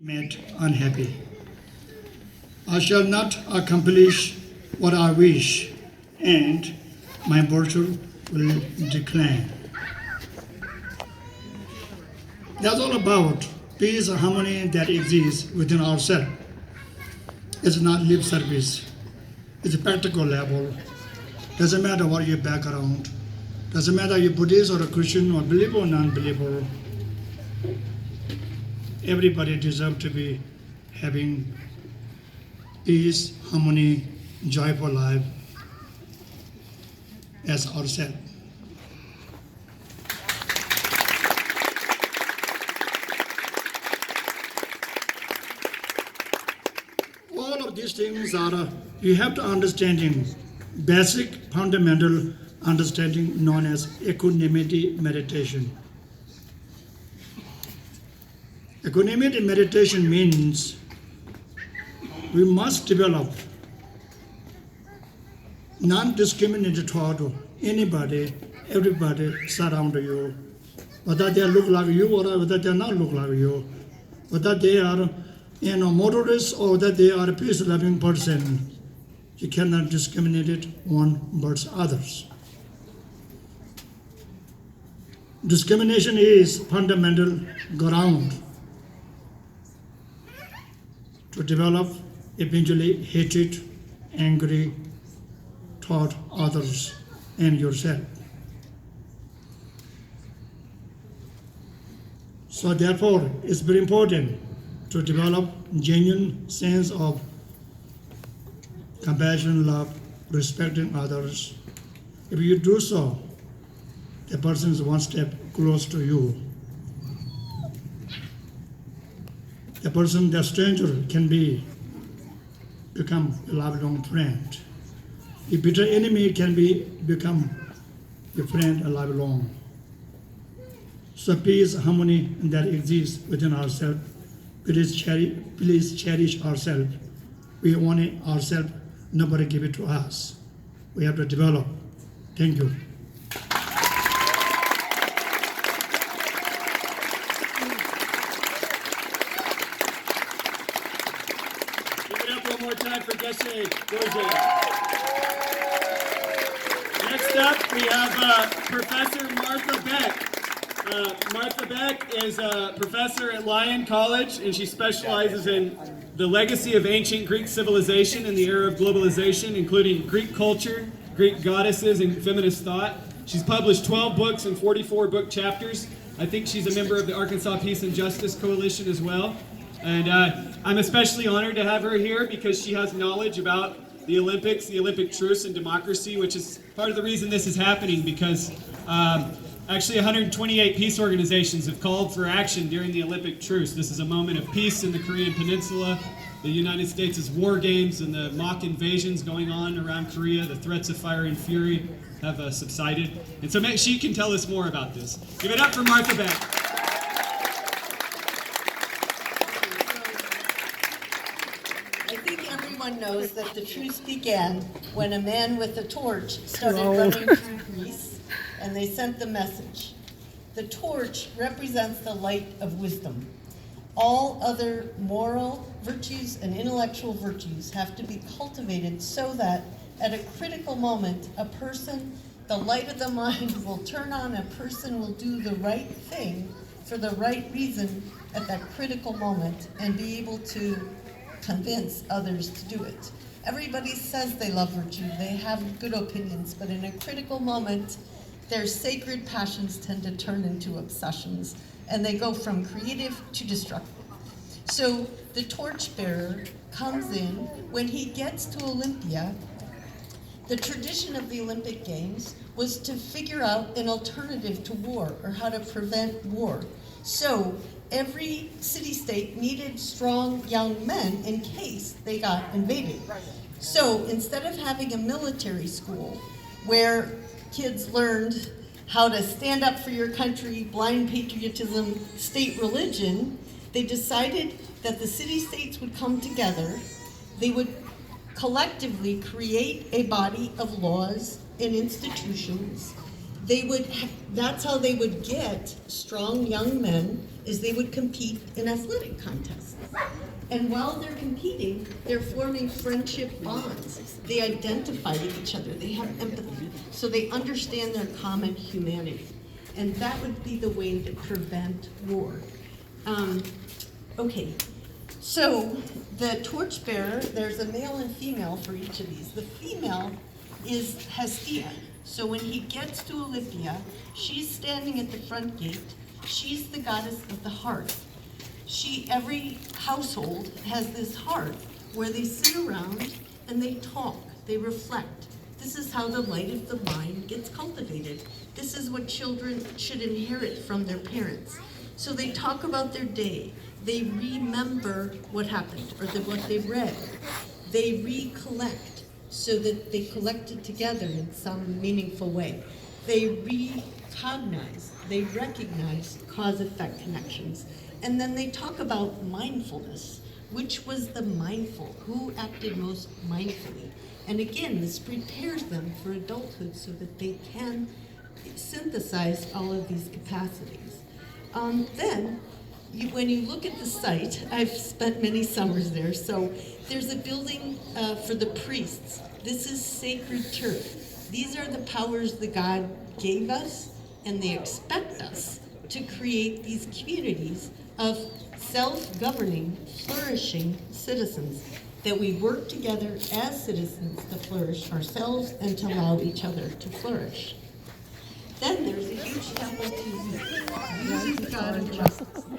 made unhappy. I shall not accomplish what I wish, and my virtue will decline. That's all about peace and harmony that exists within ourselves. It's not lip service. It's a practical level. Doesn't matter what your background. Doesn't matter you're Buddhist or a Christian or believer or non-believer. Everybody deserves to be having peace, harmony, joyful life as ourselves. All of these things are, you have to understanding basic fundamental understanding known as equanimity meditation. Equanimity meditation means we must develop non-discriminated thought of anybody, everybody surround you, whether they look like you or whether they not look like you, whether they are motorists or whether they are a peace-loving person. You cannot discriminate one versus others. Discrimination is fundamental ground to develop eventually hatred, angry toward others and yourself. So therefore, it's very important to develop genuine sense of compassion, love, respecting others. If you do so, the person is one step close to you. The person, the stranger, can become a lifelong friend. A bitter enemy can become a friend a lifelong. So peace, harmony that exists within ourselves. Please cherish ourselves. We want it ourselves. Nobody give it to us. We have to develop. Thank you. One more time for Geshe Dorje. Next up, we have Professor Martha Beck. Martha Beck is a professor at Lyon College, and she specializes in the legacy of ancient Greek civilization in the era of globalization, including Greek culture, Greek goddesses, and feminist thought. She's published 12 books and 44 book chapters. I think she's a member of the Arkansas Peace and Justice Coalition as well. And I'm especially honored to have her here because she has knowledge about the Olympics, the Olympic truce, and democracy, which is part of the reason this is happening because actually 128 peace organizations have called for action during the Olympic truce. This is a moment of peace in the Korean Peninsula. The United States' war games and the mock invasions going on around Korea, the threats of fire and fury have subsided. And so she can tell us more about this. Give it up for Martha Beck. Knows that the truce began when a man with a torch started running through Greece, and they sent the message. The torch represents the light of wisdom. All other moral virtues and intellectual virtues have to be cultivated so that at a critical moment, a person, the light of the mind will turn on, a person will do the right thing for the right reason at that critical moment and be able to convince others to do it. Everybody says they love virtue, they have good opinions, but in a critical moment, their sacred passions tend to turn into obsessions, and they go from creative to destructive. So the torchbearer comes in, when he gets to Olympia, the tradition of the Olympic Games was to figure out an alternative to war, or how to prevent war. So every city-state needed strong young men in case they got invaded. So instead of having a military school where kids learned how to stand up for your country, blind patriotism, state religion, they decided that the city-states would come together. They would collectively create a body of laws and institutions that's how they would get strong young men, is they would compete in athletic contests. And while they're competing, they're forming friendship bonds. They identify with each other, they have empathy, so they understand their common humanity. And that would be the way to prevent war. Okay, so the torchbearer, there's a male and female for each of these. The female is Hestia. So when he gets to Olympia, she's standing at the front gate. She's the goddess of the hearth. Every household has this hearth where they sit around and they talk, they reflect. This is how the light of the mind gets cultivated. This is what children should inherit from their parents. So they talk about their day. They remember what happened or what they read. They recollect so that they collect it together in some meaningful way. They recognize, they recognize cause-effect connections. And then they talk about mindfulness. Which was the mindful? Who acted most mindfully? And again, this prepares them for adulthood so that they can synthesize all of these capacities. When you look at the site, I've spent many summers there, so there's a building for the priests. This is sacred turf. These are the powers that God gave us, and they expect us to create these communities of self-governing, flourishing citizens, that we work together as citizens to flourish ourselves and to allow each other to flourish. Then there's a huge temple to the God of justice.